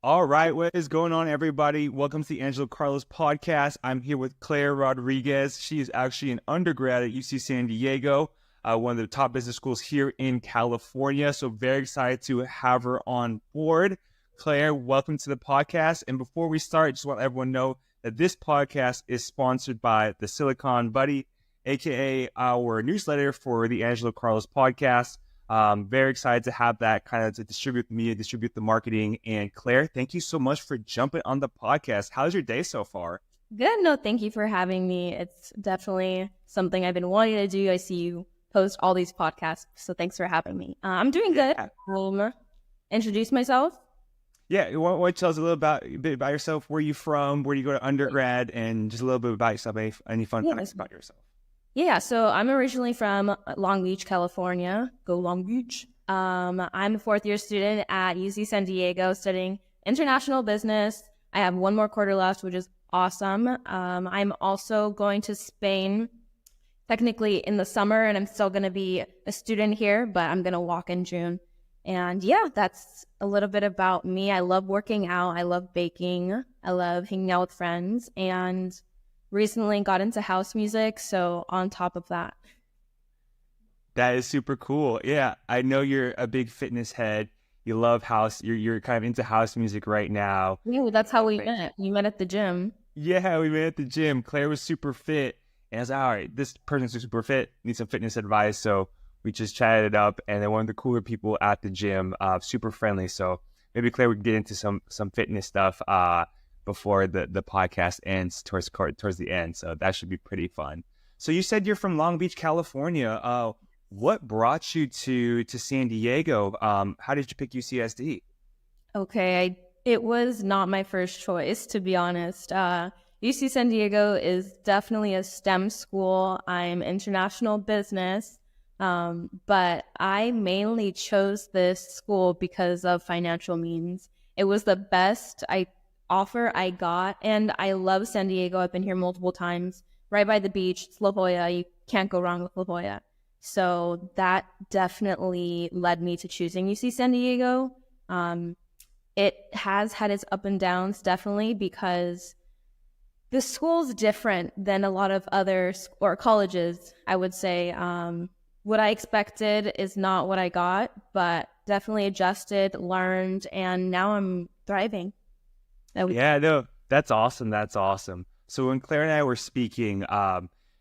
All right, what is going on, everybody? Welcome to the Angelo Carlos podcast. I'm here with Claire Rodriguez. She is actually an undergrad at UC San Diego, one of the top business schools here in California. So very excited to have her on board. Claire, welcome to the podcast. And before we start, I just want everyone to know that this podcast is sponsored by the Silicon Buddy, aka our newsletter for the Angelo Carlos podcast. Very excited to have that kind of to distribute the media, distribute the marketing. And Claire, thank you so much for jumping on the podcast. How's your day so far? Good. No, thank you for having me. It's definitely something I've been wanting to do. I see you post all these podcasts, so thanks for having me. I'm doing good. Introduce myself. Yeah, why don't you tell us a bit about yourself? Where are you from? Where do you go to undergrad? And just a little bit about yourself. Any fun facts about yourself? Yeah, so I'm originally from Long Beach, California. Go Long Beach. I'm a fourth-year student at UC San Diego studying international business. I have one more quarter left, which is awesome. I'm also going to Spain technically in the summer, and I'm still going to be a student here, but I'm going to walk in June. And yeah, that's a little bit about me. I love working out. I love baking. I love hanging out with friends, and recently got into house music, so on top of that. That is super cool. Yeah, I know you're a big fitness head. You love house. You're kind of into house music right now. Yeah, that's how we met. We met at the gym. Yeah, we met at the gym. Claire was super fit, and I was like, all right, this person's super fit, needs some fitness advice. So we just chatted it up, and then one of the cooler people at the gym, super friendly. So maybe Claire would get into some fitness stuff before the podcast ends towards the end. So that should be pretty fun. So you said you're from Long Beach, California. What brought you to San Diego? How did you pick UCSD? Okay, it was not my first choice, to be honest. UC San Diego is definitely a STEM school. I'm international business, but I mainly chose this school because of financial means. It was the best offer I got, and I love San Diego. I've been here multiple times, right by the beach. It's La Jolla. You can't go wrong with La Jolla. So that definitely led me to choosing UC San Diego. It has had its up and downs, definitely, because the school's different than a lot of other colleges, I would say. What I expected is not what I got, but definitely adjusted, learned, and now I'm thriving. Yeah, no, that's awesome. That's awesome. So when Claire and I were speaking,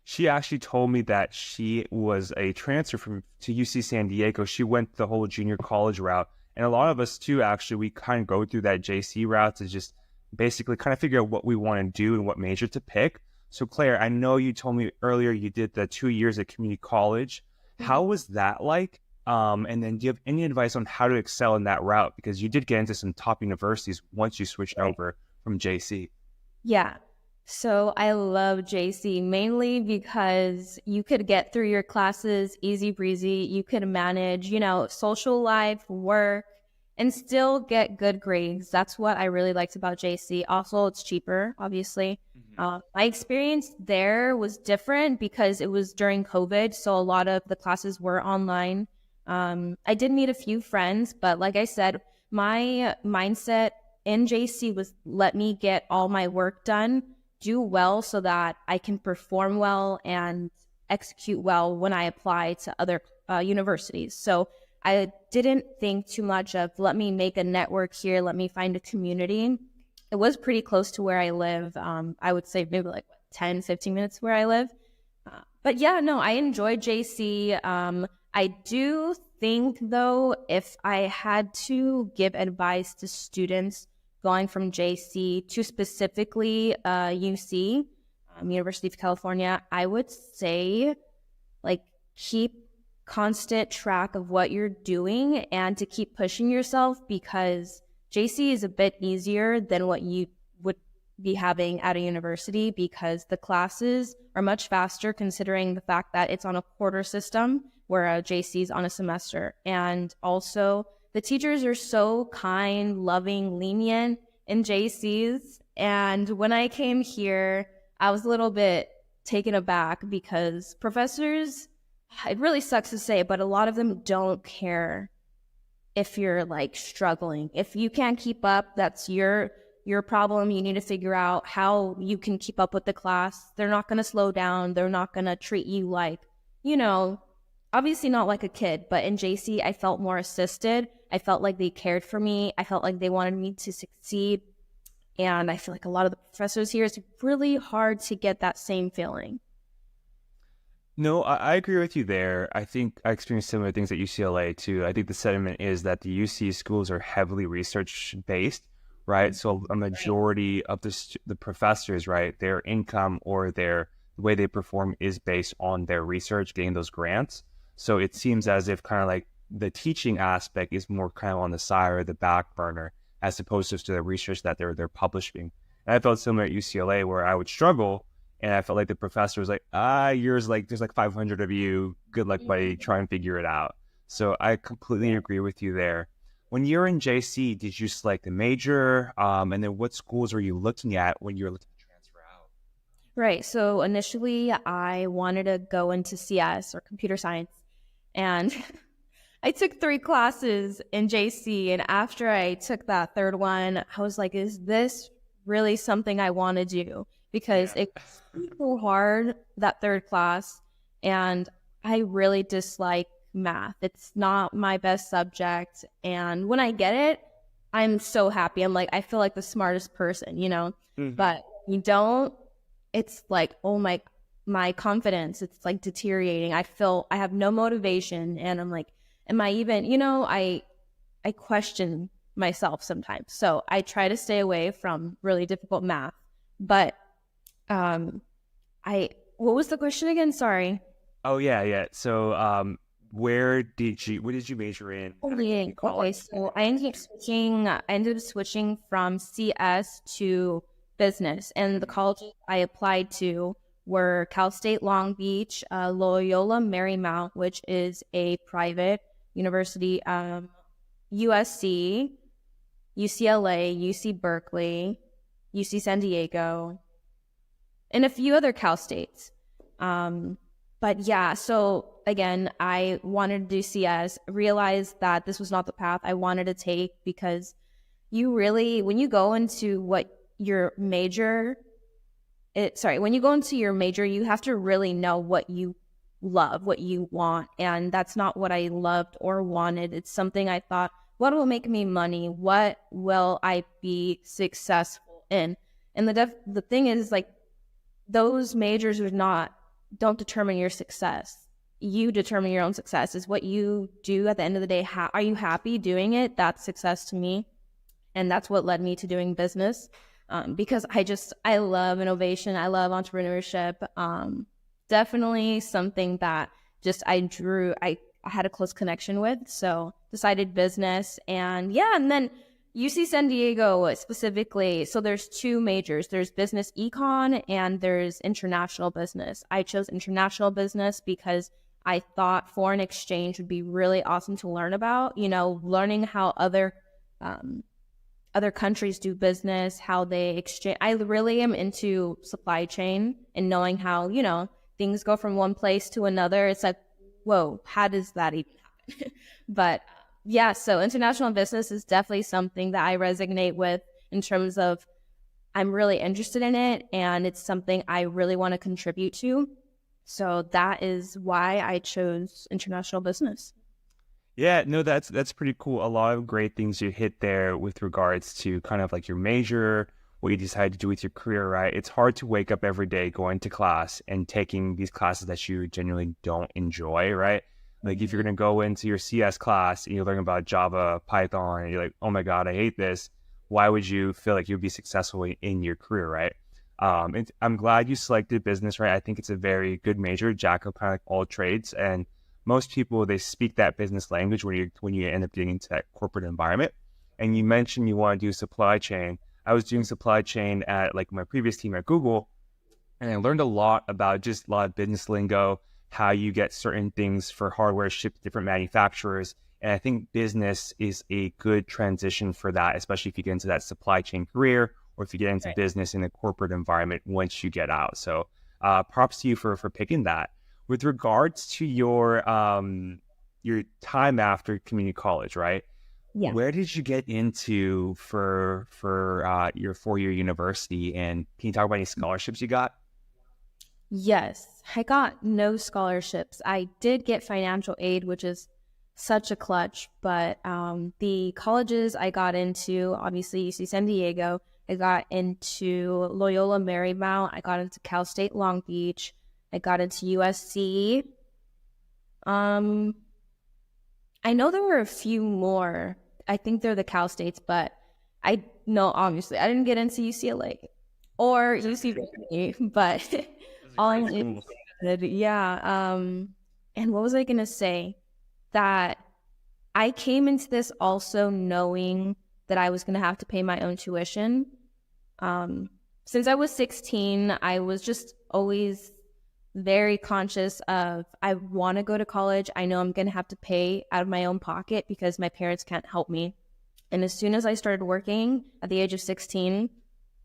she actually told me that she was a transfer to UC San Diego. She went the whole junior college route. And a lot of us too, actually, we kind of go through that JC route to just basically kind of figure out what we want to do and what major to pick. So Claire, I know you told me earlier you did the 2 years at community college. How was that like? And then do you have any advice on how to excel in that route? Because you did get into some top universities once you switched over from JC. Yeah. So I love JC mainly because you could get through your classes easy breezy. You could manage, social life, work, and still get good grades. That's what I really liked about JC. Also, it's cheaper, obviously. My experience there was different because it was during COVID. So a lot of the classes were online. I did meet a few friends, but like I said, my mindset in JC was let me get all my work done, do well so that I can perform well and execute well when I apply to other universities. So I didn't think too much of let me make a network here, let me find a community. It was pretty close to where I live. I would say maybe like 10, 15 minutes where I live. But yeah, no, I enjoyed JC. I do think, though, if I had to give advice to students going from JC to specifically UC, University of California, I would say, keep constant track of what you're doing and to keep pushing yourself, because JC is a bit easier than what you would be having at a university, because the classes are much faster considering the fact that it's on a quarter system where a JC is on a semester. And also the teachers are so kind, loving, lenient in JCs. And when I came here, I was a little bit taken aback because professors, it really sucks to say, but a lot of them don't care if you're like struggling. If you can't keep up, that's your problem. You need to figure out how you can keep up with the class. They're not going to slow down. They're not going to treat you like, you know, obviously not like a kid, but in JC, I felt more assisted. I felt like they cared for me. I felt like they wanted me to succeed. And I feel like a lot of the professors here, it's really hard to get that same feeling. No, I agree with you there. I think I experienced similar things at UCLA too. I think the sentiment is that the UC schools are heavily research based, right? So a majority of the professors, right, their income or the way they perform is based on their research, getting those grants. So it seems as if kind of like the teaching aspect is more kind of on the side or the back burner as opposed to the research that they're publishing. And I felt similar at UCLA where I would struggle and I felt like the professor was like, yours, like, there's like 500 of you. Good luck, buddy. Try and figure it out. So I completely agree with you there. When you're in JC, did you select the major? And then what schools were you looking at when you were looking to transfer out? Right. So initially, I wanted to go into CS or computer science. And I took 3 classes in JC. And after I took that third one, I was like, is this really something I want to do? Because it was so hard, that third class. And I really dislike math. It's not my best subject. And when I get it, I'm so happy. I'm like, I feel like the smartest person, you know? But you don't, it's like, oh my confidence, it's like deteriorating. I have no motivation. And I'm like, am I even, I question myself sometimes. So I try to stay away from really difficult math. But what was the question again? Sorry. Oh yeah. So what did you major in? Okay, so I ended up switching from CS to business, and the colleges I applied to were Cal State Long Beach, Loyola Marymount, which is a private university, USC, UCLA, UC Berkeley, UC San Diego, and a few other Cal States. But yeah, so again, I wanted to do CS, realized that this was not the path I wanted to take because when you go into your major, you have to really know what you love, what you want. And that's not what I loved or wanted. It's something I thought, what will make me money? What will I be successful in? And the thing is, like, those majors don't determine your success. You determine your own success. Is what you do at the end of the day. Are you happy doing it? That's success to me. And that's what led me to doing business. Because I love innovation. I love entrepreneurship. Definitely something that I had a close connection with. So decided business and then UC San Diego specifically. So there's 2 majors. There's business econ and there's international business. I chose international business because I thought foreign exchange would be really awesome to learn about, learning how other countries do business, how they exchange. I really am into supply chain and knowing how, things go from one place to another. It's like, whoa, how does that even happen? But yeah, so international business is definitely something that I resonate with in terms of I'm really interested in it and it's something I really want to contribute to. So that is why I chose international business. Yeah, no, that's pretty cool. A lot of great things you hit there with regards to kind of like your major, what you decide to do with your career, right? It's hard to wake up every day, going to class and taking these classes that you genuinely don't enjoy, right? Like if you're going to go into your CS class and you're learning about Java, Python, and you're like, oh my God, I hate this. Why would you feel like you'd be successful in your career, right? And I'm glad you selected business, right? I think it's a very good major, jack of kind of like all trades. And most people, they speak that business language when you end up getting into that corporate environment. And you mentioned you want to do supply chain. I was doing supply chain at like my previous team at Google, and I learned a lot about just a lot of business lingo, how you get certain things for hardware shipped to different manufacturers. And I think business is a good transition for that, especially if you get into that supply chain career or if you get into business in a corporate environment once you get out. So props to you for picking that. With regards to your time after community college, right? Yeah. where did you get into for your 4-year university? And can you talk about any scholarships you got? Yes, I got no scholarships. I did get financial aid, which is such a clutch, but the colleges I got into, obviously UC San Diego, I got into Loyola Marymount, I got into Cal State Long Beach, I got into USC. Um, I know there were a few more. I think they're the Cal States, but I know obviously I didn't get into UCLA or UC Berkeley, but Those are all I great know schools. is yeah. And what was I gonna say? That I came into this also knowing that I was gonna have to pay my own tuition. Um, since I was 16, I was just always very conscious of I want to go to college. I know I'm going to have to pay out of my own pocket because my parents can't help me. And as soon as I started working at the age of 16,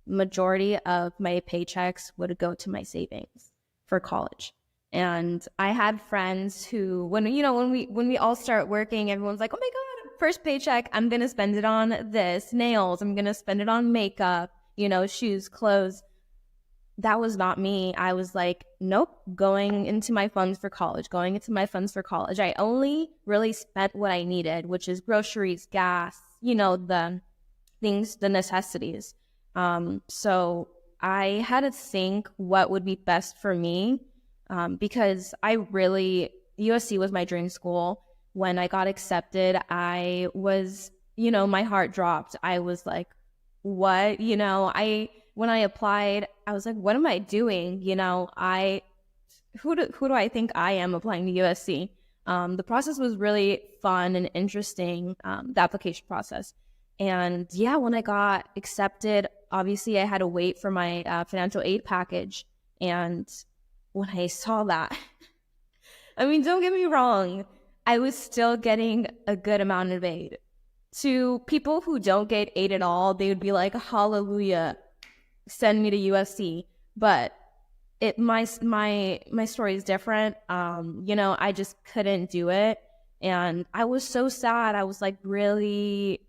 majority of my paychecks would go to my savings for college. And I had friends who when we all start working, everyone's like, "Oh my god, first paycheck, I'm going to spend it on this, nails, I'm going to spend it on makeup, shoes, clothes." That was not me. I was like, nope, going into my funds for college, going into my funds for college. I only really spent what I needed, which is groceries, gas, the things, the necessities. So I had to think what would be best for me because USC was my dream school. When I got accepted, I was, my heart dropped. I was like, what? When I applied, I was like, what am I doing? Who do I think I am applying to USC? The process was really fun and interesting, the application process. And yeah, when I got accepted, obviously I had to wait for my financial aid package. And when I saw that, I mean, don't get me wrong, I was still getting a good amount of aid. To people who don't get aid at all, they would be like, hallelujah, send me to USC. But my story is different. I just couldn't do it. And I was so sad. I was like, it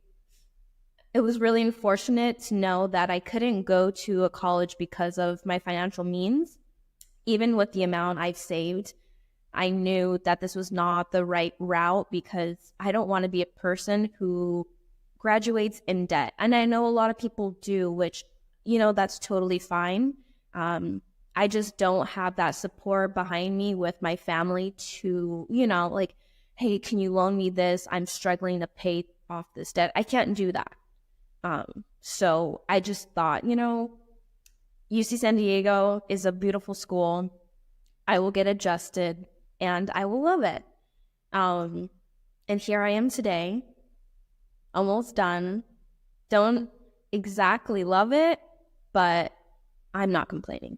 was really unfortunate to know that I couldn't go to a college because of my financial means. Even with the amount I've saved, I knew that this was not the right route because I don't want to be a person who graduates in debt. And I know a lot of people do, which, that's totally fine. I just don't have that support behind me with my family to, like, hey, can you loan me this? I'm struggling to pay off this debt. I can't do that. So I just thought, UC San Diego is a beautiful school. I will get adjusted and I will love it. And here I am today, almost done. Don't exactly love it, but I'm not complaining.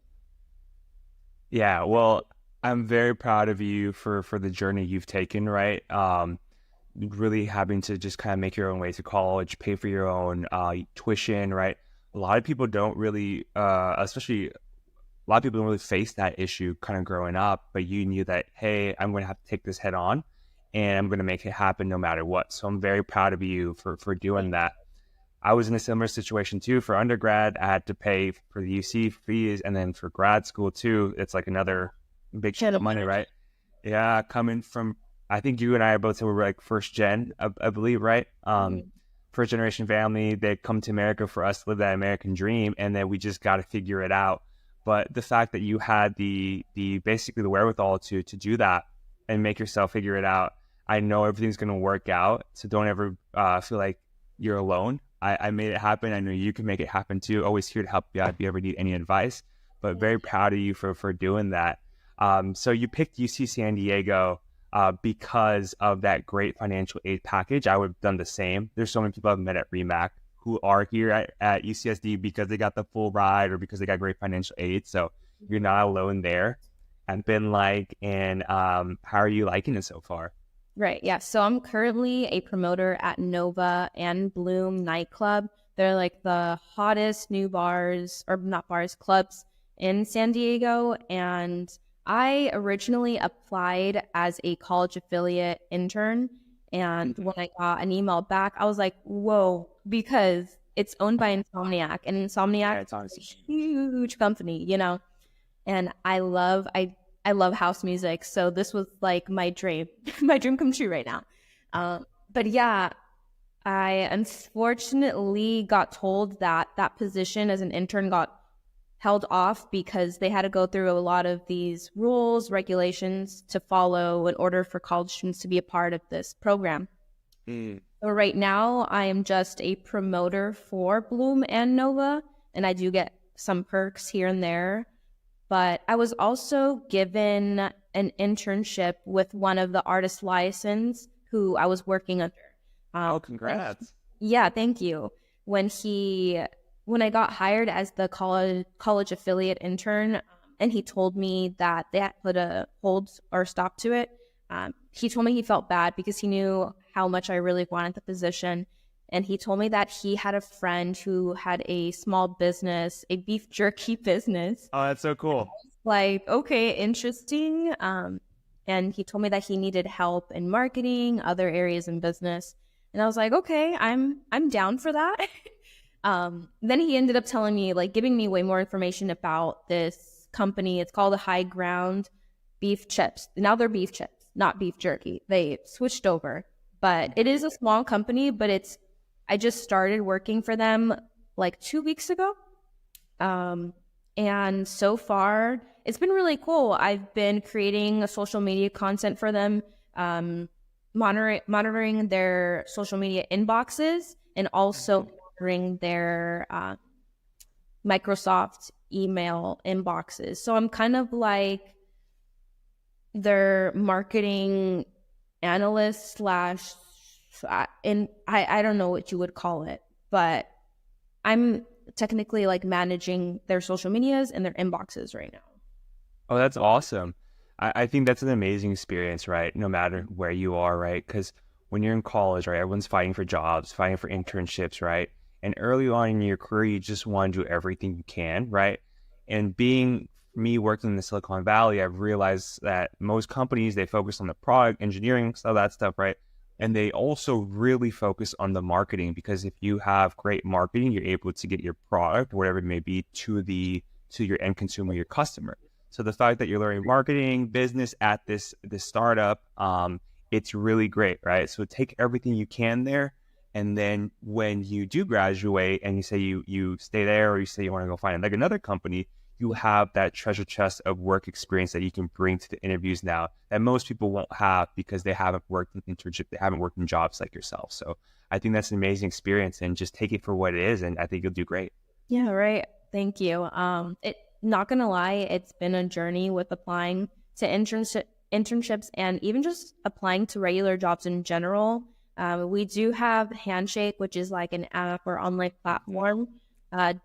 Yeah, well, I'm very proud of you for the journey you've taken, right? Really having to just kind of make your own way to college, pay for your own tuition, right? A lot of people don't really, especially a lot of people don't really face that issue kind of growing up, but you knew that, hey, I'm going to have to take this head on and I'm going to make it happen no matter what. So I'm very proud of you for doing that. I was in a similar situation too. For undergrad, I had to pay for the UC fees, and then for grad school too, it's like another big chunk of money, right? Yeah, coming from, I think you and I are both said we're like first gen, I believe, right? First generation family. They come to America for us to live that American dream, and then we just got to figure it out. But the fact that you had the basically the wherewithal to do that and make yourself figure it out, I know everything's going to work out. So don't ever feel like you're alone. I made it happen. I know you can make it happen too. Always here to help you out if you ever need any advice. But very proud of you for doing that. So you picked UC San Diego because of that great financial aid package. I would have done the same. There's so many people I've met at REMAC who are here at UCSD because they got the full ride or because they got great financial aid. So you're not alone there. And how are you liking it so far? Right. Yeah. So I'm currently a promoter at Nova and Bloom nightclub. They're like the hottest new bars, or not bars, clubs in San Diego. And I originally applied as a college affiliate intern. And when I got an email back, I was like, whoa, because it's owned by Insomniac, and Insomniac It's honestly is a huge company, and I love house music. So this was like my dream, my dream come true right now. But yeah, I unfortunately got told that that position as an intern got held off because they had to go through a lot of these rules, regulations to follow in order for college students to be a part of this program. Mm. So right now, I am just a promoter for Bloom and Nova, and I do get some perks here and there. But I was also given an internship with one of the artist license who I was working under. Oh, congrats. Yeah, thank you. When I got hired as the college affiliate intern, and he told me that they had put a hold or stop to it, he told me he felt bad because he knew how much I really wanted the position. And he told me that he had a friend who had a small business, a beef jerky business. Oh, that's so cool. Like, okay, interesting. And he told me that he needed help in marketing, other areas in business. And I was like, okay, I'm down for that. Then he ended up telling me, like, giving me way more information about this company. It's called the High Ground Beef Chips. Now they're beef chips, not beef jerky. They switched over, but it is a small company, but I just started working for them like 2 weeks ago. And so far it's been really cool. I've been creating a social media content for them, monitoring their social media inboxes, and also monitoring their Microsoft email inboxes. So I'm kind of like their marketing analyst slash, and I don't know what you would call it, but I'm technically like managing their social medias and their inboxes right now. Oh, that's awesome. I think that's an amazing experience, right? No matter where you are, right? Because when you're in college, right, everyone's fighting for jobs, fighting for internships, right? And early on in your career, you just want to do everything you can, right? And being me working in the Silicon Valley, I've realized that most companies, they focus on the product, engineering, all that stuff, right? And they also really focus on the marketing, because if you have great marketing, you're able to get your product, whatever it may be, to your end consumer, your customer. So the fact that you're learning marketing, business at this startup, it's really great, right? So take everything you can there. And then when you do graduate and you say you stay there, or you say you want to go find like another company, you have that treasure chest of work experience that you can bring to the interviews now that most people won't have because they haven't worked in internship, they haven't worked in jobs like yourself. So I think that's an amazing experience, and just take it for what it is, and I think you'll do great. Yeah, right. Thank you. Not gonna lie, it's been a journey with applying to internships and even just applying to regular jobs in general. We do have Handshake, which is like an app or online platform.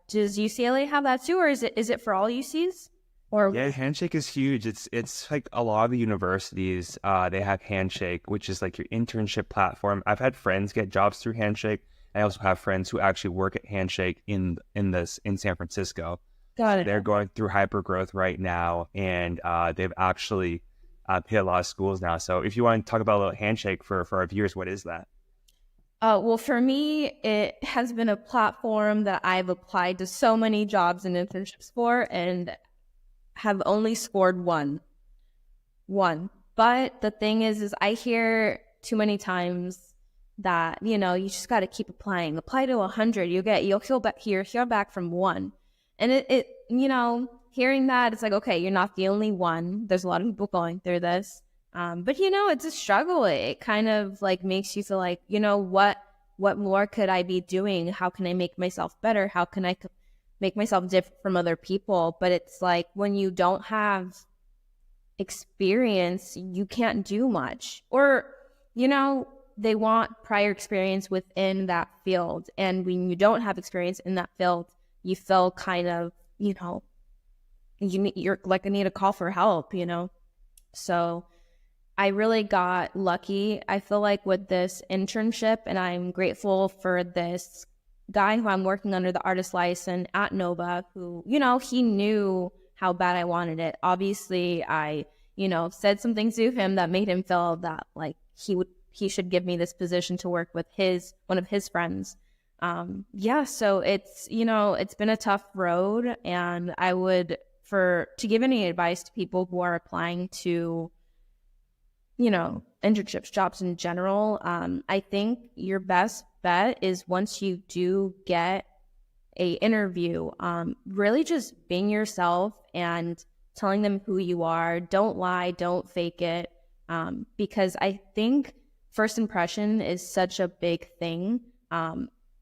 Does UCLA have that too, or is it for all UCs? Or Yeah, Handshake is huge. It's like a lot of the universities, they have Handshake, which is like your internship platform. I've had friends get jobs through Handshake. I also have friends who actually work at Handshake in San Francisco. got it. They're going through hyper growth right now, and they've actually hit a lot of schools now. So if you want to talk about a little Handshake for our viewers, what is that? Well, for me, it has been a platform that I've applied to so many jobs and internships for, and have only scored one. But the thing is I hear too many times that, you just got to keep applying. Apply to 100, you'll hear back from one. And it hearing that, it's like, okay, you're not the only one. There's a lot of people going through this. But it's a struggle. It kind of like makes you feel like, what more could I be doing? How can I make myself better? How can I make myself different from other people? But it's like, when you don't have experience, you can't do much. Or, they want prior experience within that field. And when you don't have experience in that field, you feel kind of, you're like, I need a call for help, So I really got lucky, I feel like, with this internship, and I'm grateful for this guy who I'm working under, the artist license at Nova, who, he knew how bad I wanted it. Obviously, I, said some things to him that made him feel that like he he should give me this position to work with one of his friends. So it's been a tough road, and to give any advice to people who are applying to, internships, jobs in general, I think your best bet is once you do get a interview, really just being yourself and telling them who you are. Don't lie, don't fake it, because I think first impression is such a big thing.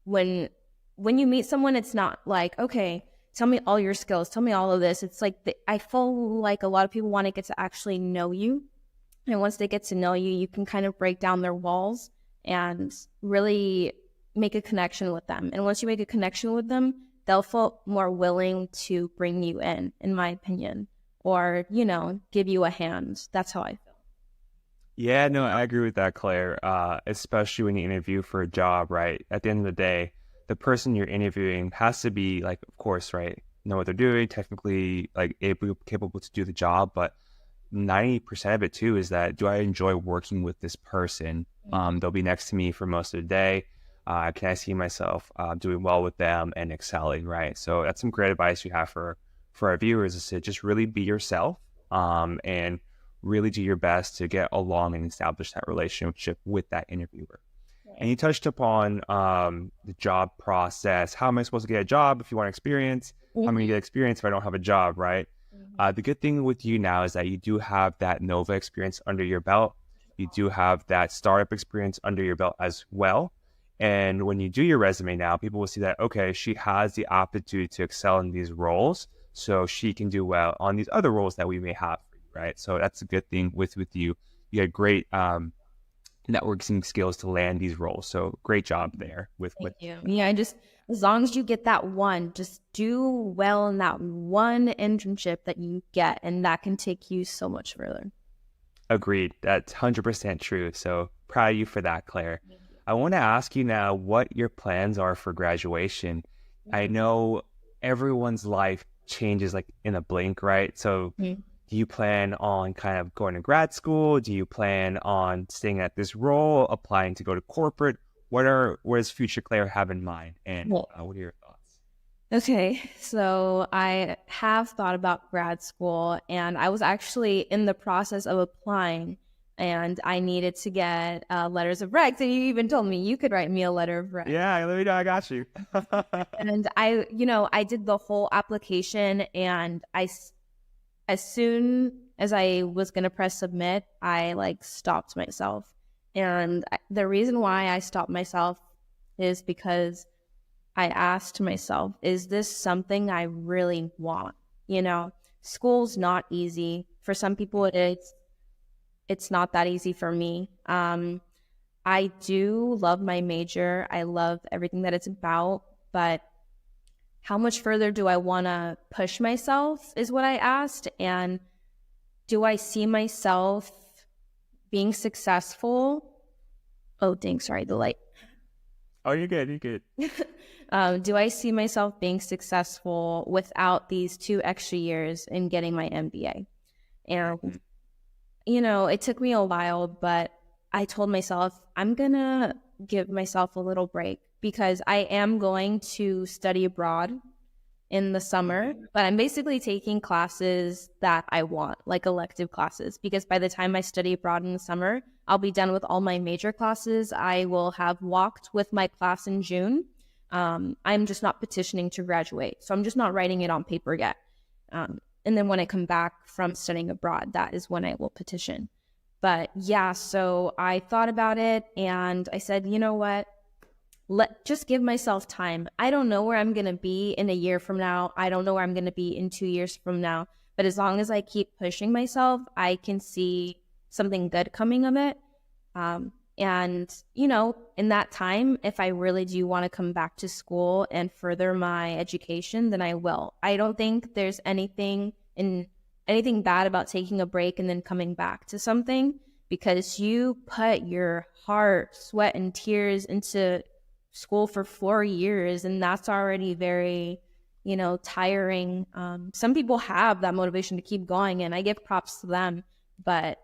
When you meet someone, it's not like, okay, tell me all your skills, tell me all of this. It's like I feel like a lot of people want to get to actually know you. And once they get to know you, you can kind of break down their walls and really make a connection with them. And once you make a connection with them, they'll feel more willing to bring you in my opinion, or, give you a hand. That's how I feel. Yeah, no, I agree with that, Claire, especially when you interview for a job, right? At the end of the day, the person you're interviewing has to be, like, of course, right, know what they're doing, technically, like, capable to do the job, but 90% of it, too, is that, do I enjoy working with this person? They'll be next to me for most of the day. Can I see myself doing well with them and excelling, right? So that's some great advice you have for our viewers, is to just really be yourself, and really do your best to get along and establish that relationship with that interviewer. Right. And you touched upon the job process. How am I supposed to get a job if you want experience? Mm-hmm. How am I going to get experience if I don't have a job, right? Mm-hmm. The good thing with you now is that you do have that Nova experience under your belt. You do have that startup experience under your belt as well. And when you do your resume now, people will see that, okay, she has the aptitude to excel in these roles, so she can do well on these other roles that we may have, right? So that's a good thing with you. You had great networking skills to land these roles. So great job there with you. Yeah, just as long as you get that one, just do well in that one internship that you get, and that can take you so much further. Agreed. That's 100% true. So proud of you for that, Claire. I want to ask you now what your plans are for graduation. I know everyone's life changes like in a blink, right? So do you plan on kind of going to grad school? Do you plan on staying at this role, applying to go to corporate? What does future Claire have in mind? And what are your thoughts? Okay, so I have thought about grad school, and I was actually in the process of applying. And I needed to get letters of rec. So you even told me you could write me a letter of rec. Yeah, let me know. I got you. And I did the whole application, and as soon as I was going to press submit, I stopped myself. And the reason why I stopped myself is because I asked myself, is this something I really want? School's not easy. For some people it is. It's not that easy for me. I do love my major. I love everything that it's about, but how much further do I want to push myself is what I asked. And do I see myself being successful? Oh, dang, sorry, the light. Oh, you're good. You're good. Do I see myself being successful without these 2 extra years in getting my MBA? And it took me a while, but I told myself I'm going to give myself a little break because I am going to study abroad in the summer, but I'm basically taking classes that I want, like elective classes, because by the time I study abroad in the summer, I'll be done with all my major classes. I will have walked with my class in June. I'm just not petitioning to graduate, so I'm just not writing it on paper yet. And then when I come back from studying abroad, that is when I will petition. But yeah, so I thought about it and I said, you know what? Just give myself time. I don't know where I'm going to be in a year from now. I don't know where I'm going to be in 2 years from now. But as long as I keep pushing myself, I can see something good coming of it. And, in that time, if I really do want to come back to school and further my education, then I will. I don't think there's anything bad about taking a break and then coming back to something, because you put your heart, sweat, and tears into school for 4 years, and that's already very, tiring. Some people have that motivation to keep going, and I give props to them, but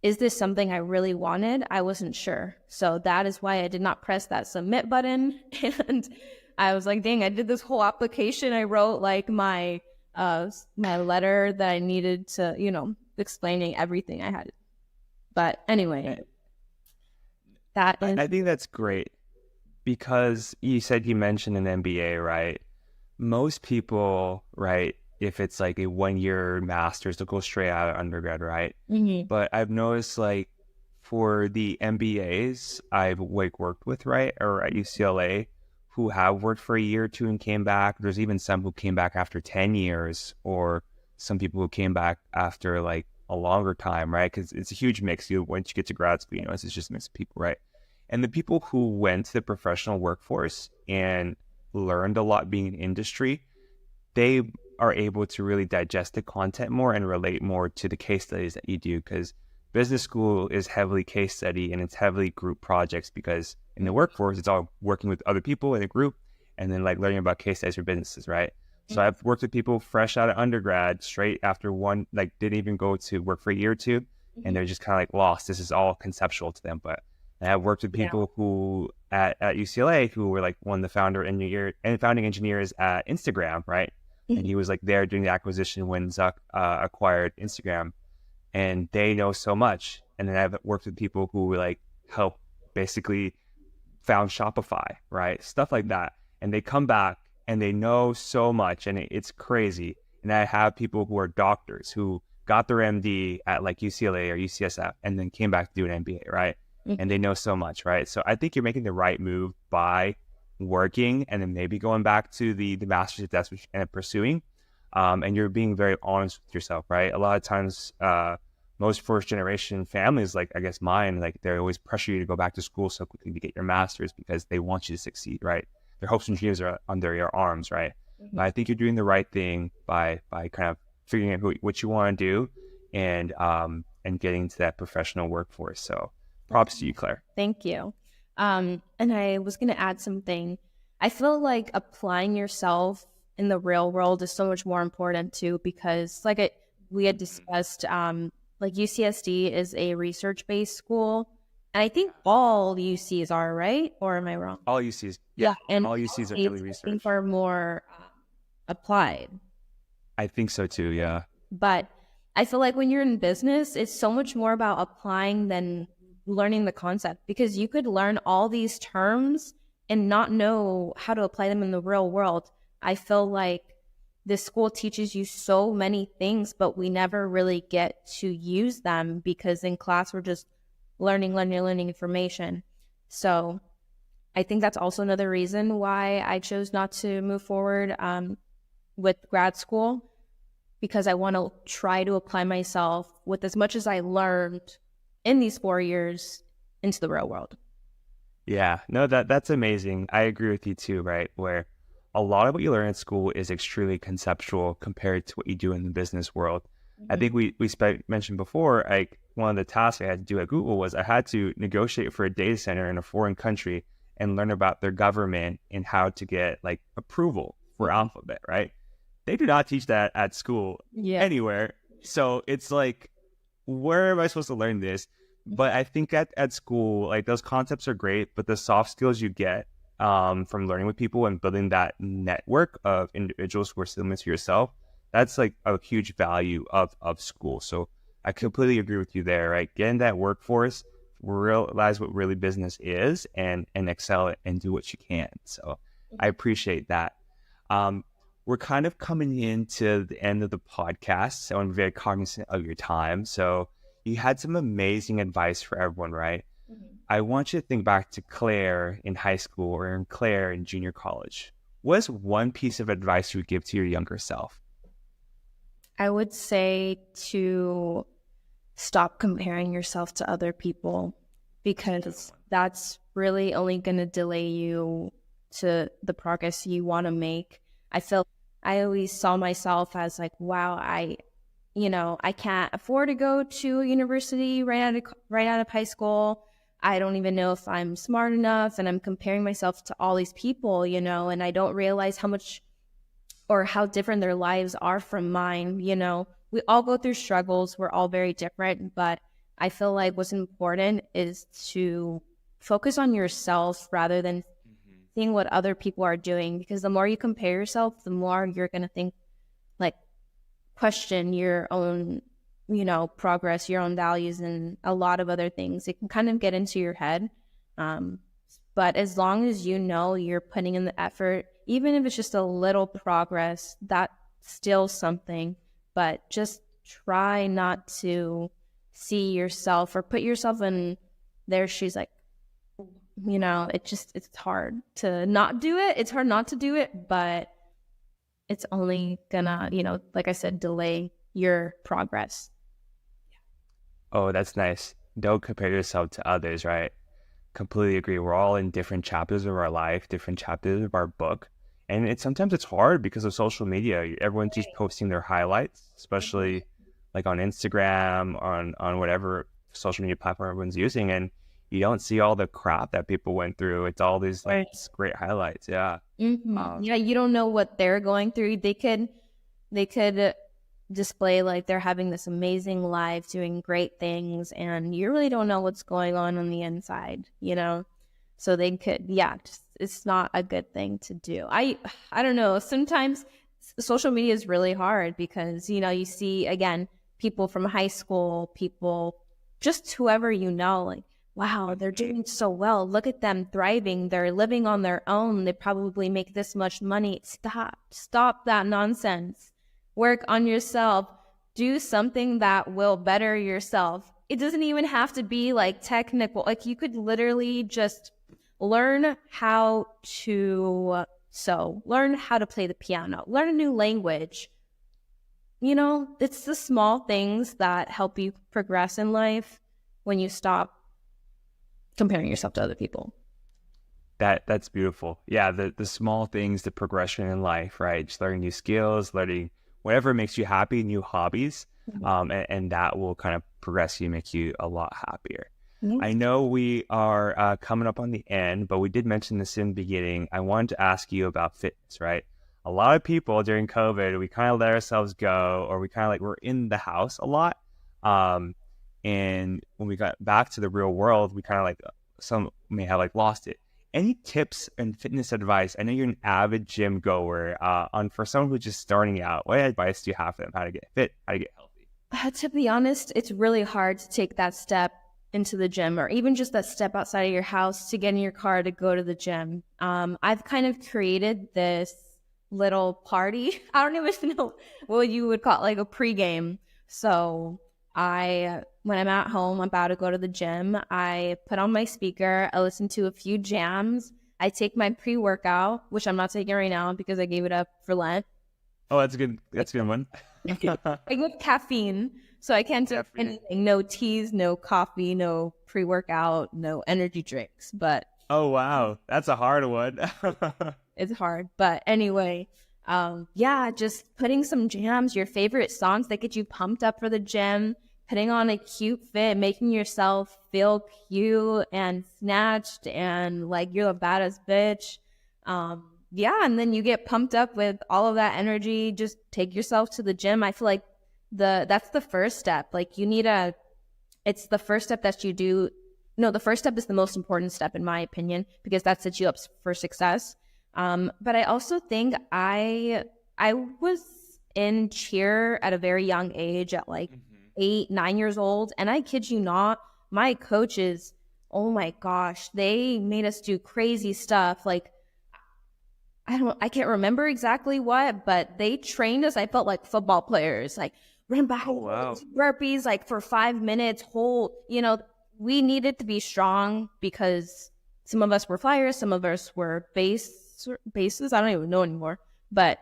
is this something I really wanted? I wasn't sure. So that is why I did not press that submit button. And I was like, dang, I did this whole application. I wrote like my letter that I needed to, explaining everything I had. But anyway, I think that's great because you mentioned an MBA, right? Most people, right, if it's like a 1-year master's, they'll go straight out of undergrad, right? Mm-hmm. But I've noticed like for the MBAs I've like worked with, right, or at UCLA, who have worked for a year or two and came back. There's even some who came back after 10 years, or some people who came back after like a longer time, right? Because it's a huge mix. Once you get to grad school, it's just a mix of people, right? And the people who went to the professional workforce and learned a lot being in industry, they are able to really digest the content more and relate more to the case studies that you do, because business school is heavily case study and it's heavily group projects, because in the workforce, it's all working with other people in a group and then like learning about case studies for businesses, right? So I've worked with people fresh out of undergrad, straight after one, like didn't even go to work for a year or two, and they're just kind of like lost. This is all conceptual to them. But I have worked with people who at UCLA who were like one of the founding engineers at Instagram, right? And he was like there doing the acquisition when Zuck acquired Instagram, and they know so much. And then I've worked with people who like help basically found Shopify, right? Stuff like that. And they come back and they know so much, and it's crazy. And I have people who are doctors who got their MD at like UCLA or UCSF and then came back to do an MBA, right? And they know so much, right? So I think you're making the right move by working and then maybe going back to the master's if that's what you end up pursuing. And you're being very honest with yourself, right? A lot of times, most first generation families, like I guess mine, like they always pressure you to go back to school so quickly to get your master's because they want you to succeed, right? Their hopes and dreams are under your arms, right? But I think you're doing the right thing by kind of figuring out what you want to do and getting into that professional workforce. So props to you, Claire. Thank you. And I was going to add something. I feel like applying yourself in the real world is so much more important too, because we had discussed, like UCSD is a research-based school. And I think all UCs are, right? Or am I wrong? All UCs. Yeah. And all UCs are heavily research. I think are more applied. I think so too, yeah. But I feel like when you're in business, it's so much more about applying than learning the concept, because you could learn all these terms and not know how to apply them in the real world. I feel like this school teaches you so many things, but we never really get to use them because in class we're just learning information. So I think that's also another reason why I chose not to move forward with grad school, because I want to try to apply myself with as much as I learned in these 4 years into the real world. Yeah, no, that's amazing. I agree with you too, right? Where a lot of what you learn at school is extremely conceptual compared to what you do in the business world. I think we mentioned before, like one of the tasks I had to do at Google was I had to negotiate for a data center in a foreign country and learn about their government and how to get like approval for Alphabet, right? They do not teach that at school anywhere. So it's like, where am I supposed to learn this? But I think at school, like those concepts are great, but the soft skills you get from learning with people and building that network of individuals who are similar to yourself, that's like a huge value of school. So I completely agree with you there, right? Get in that workforce, realize what really business is, and excel it and do what you can. So I appreciate that. We're kind of coming into the end of the podcast, so I'm very cognizant of your time. So you had some amazing advice for everyone, right? I want you to think back to Claire in high school or in Claire in junior college. What's one piece of advice you would give to your younger self? I would say to stop comparing yourself to other people, because that's really only going to delay you to the progress you want to make. I always saw myself as like, wow, I can't afford to go to university right out of high school. I don't even know if I'm smart enough, and I'm comparing myself to all these people, and I don't realize how much or how different their lives are from mine. We all go through struggles. We're all very different, but I feel like what's important is to focus on yourself rather than seeing what other people are doing, because the more you compare yourself, the more you're going to think, like, question your own, progress, your own values, and a lot of other things. It can kind of get into your head. But as long as you know you're putting in the effort, even if it's just a little progress, that's still something. But just try not to see yourself or put yourself in their shoes. Like, it's hard to not do it. It's hard not to do it, but it's only gonna, like I said, delay your progress. Oh, that's nice. Don't compare yourself to others, right? Completely agree. We're all in different chapters of our life, different chapters of our book. And sometimes it's hard because of social media. Everyone's just posting their highlights, especially like on Instagram, on whatever social media platform everyone's using. And you don't see all the crap that people went through. It's all these like great highlights. Yeah. Yeah, you don't know what they're going through. They could display like they're having this amazing life, doing great things, and you really don't know what's going on the inside, so they could, it's not a good thing to do. I don't know, sometimes social media is really hard because you see, again, people from high school, people, just whoever, like, wow, they're doing so well, look at them thriving, they're living on their own, they probably make this much money. Stop that nonsense. Work on yourself. Do something that will better yourself. It doesn't even have to be like technical. Like, you could literally just learn how to sew, learn how to play the piano, learn a new language. It's the small things that help you progress in life when you stop comparing yourself to other people. That's beautiful. Yeah, the small things, the progression in life, right? Just learning new skills, learning whatever makes you happy, new hobbies, and that will kind of progress you, make you a lot happier. Mm-hmm. I know we are coming up on the end, but we did mention this in the beginning. I wanted to ask you about fitness, right? A lot of people during COVID, we kind of let ourselves go, or we kind of like we're in the house a lot. And when we got back to the real world, we kind of like, some may have like lost it. Any tips and fitness advice? I know you're an avid gym goer. For someone who's just starting out, what advice do you have for them? How to get fit? How to get healthy? To be honest, it's really hard to take that step into the gym, or even just that step outside of your house to get in your car to go to the gym. I've kind of created this little party. I don't even know what you would call it, like a pregame. So when I'm at home about to go to the gym, I put on my speaker, I listen to a few jams, I take my pre-workout, which I'm not taking right now because I gave it up for Lent. Oh, that's a good one. Like with caffeine, so I can't do anything. No teas, no coffee, no pre-workout, no energy drinks. But oh wow, that's a hard one. It's hard, but anyway, just putting some jams, your favorite songs that get you pumped up for the gym, putting on a cute fit, making yourself feel cute and snatched and like you're the baddest bitch. And then you get pumped up with all of that energy. Just take yourself to the gym. I feel like that's the first step. Like, it's the first step that you do. No, the first step is the most important step in my opinion, because that sets you up for success. But I also think I was in cheer at a very young age, at like 8-9 years old. And I kid you not, my coaches, oh my gosh, they made us do crazy stuff. Like, I can't remember exactly what, but they trained us. I felt like football players, like run back, burpees, like for 5 minutes, we needed to be strong because some of us were flyers, some of us were bases. I don't even know anymore, but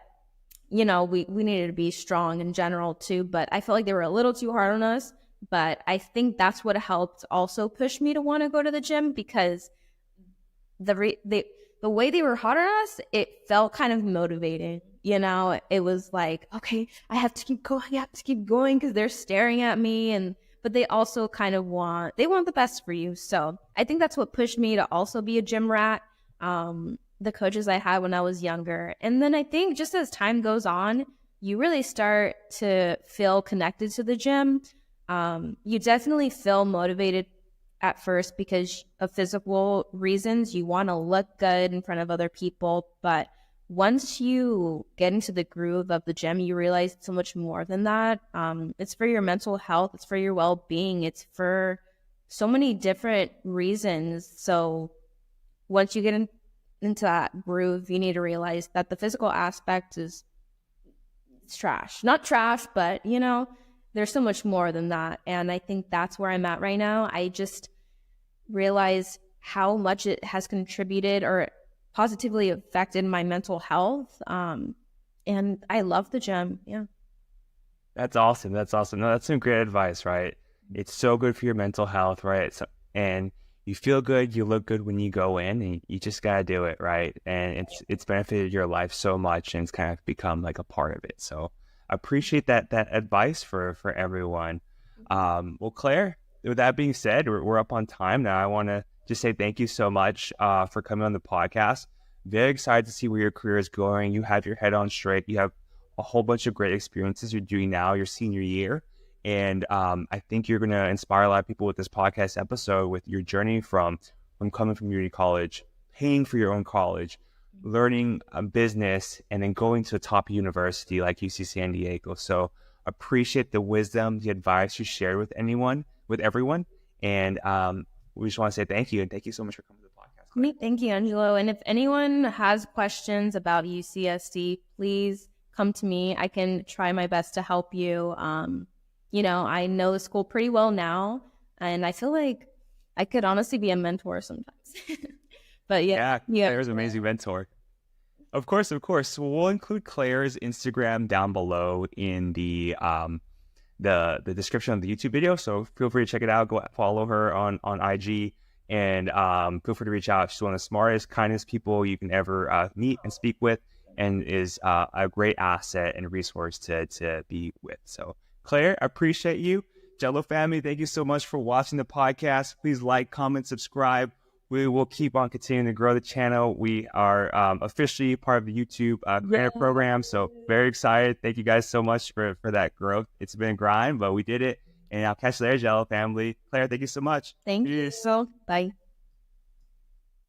we needed to be strong in general too. But I felt like they were a little too hard on us. But I think that's what helped also push me to want to go to the gym, because the way they were hard on us, it felt kind of motivating. It was like, okay, I have to keep going because they're staring at me. But they also kind of want the best for you. So I think that's what pushed me to also be a gym rat. The coaches I had when I was younger. And then I think just as time goes on, you really start to feel connected to the gym. You definitely feel motivated at first because of physical reasons. You want to look good in front of other people. But once you get into the groove of the gym, you realize it's so much more than that. It's for your mental health. It's for your well-being. It's for so many different reasons. So once you get into that groove, you need to realize that the physical aspect is it's trash. Not trash, but there's so much more than that. And I think that's where I'm at right now. I just realize how much it has contributed or positively affected my mental health. And I love the gym. Yeah. That's awesome. That's awesome. No, that's some great advice, right? It's so good for your mental health, right? And you feel good, you look good when you go in, and you just gotta do it, right? And it's benefited your life so much, and it's kind of become like a part of it. So I appreciate that advice for everyone. Well, Claire, with that being said, we're up on time now. I want to just say thank you so much for coming on the podcast. Very excited to see where your career is going. You have your head on straight. You have a whole bunch of great experiences you're doing now, your senior year. And I think you're going to inspire a lot of people with this podcast episode with your journey from coming from community college, paying for your own college, learning business, and then going to a top university like UC San Diego. So appreciate the wisdom, the advice you shared with everyone. And we just want to say thank you. And thank you so much for coming to the podcast. Thank you, Angelo. And if anyone has questions about UCSD, please come to me. I can try my best to help you. I know the school pretty well now, and I feel like I could honestly be a mentor sometimes. But yeah. Claire's an amazing mentor. Of course. So we'll include Claire's Instagram down below in the description of the YouTube video. So feel free to check it out. Go follow her on IG, and feel free to reach out. She's one of the smartest, kindest people you can ever meet and speak with, and is a great asset and resource to be with. So Claire, I appreciate you. Jello family, thank you so much for watching the podcast. Please like, comment, subscribe. We will keep on continuing to grow the channel. We are officially part of the YouTube creator program, so very excited. Thank you guys so much for that growth. It's been a grind, but we did it. And I'll catch you later, Jello family. Claire, thank you so much. Thank you. So, bye.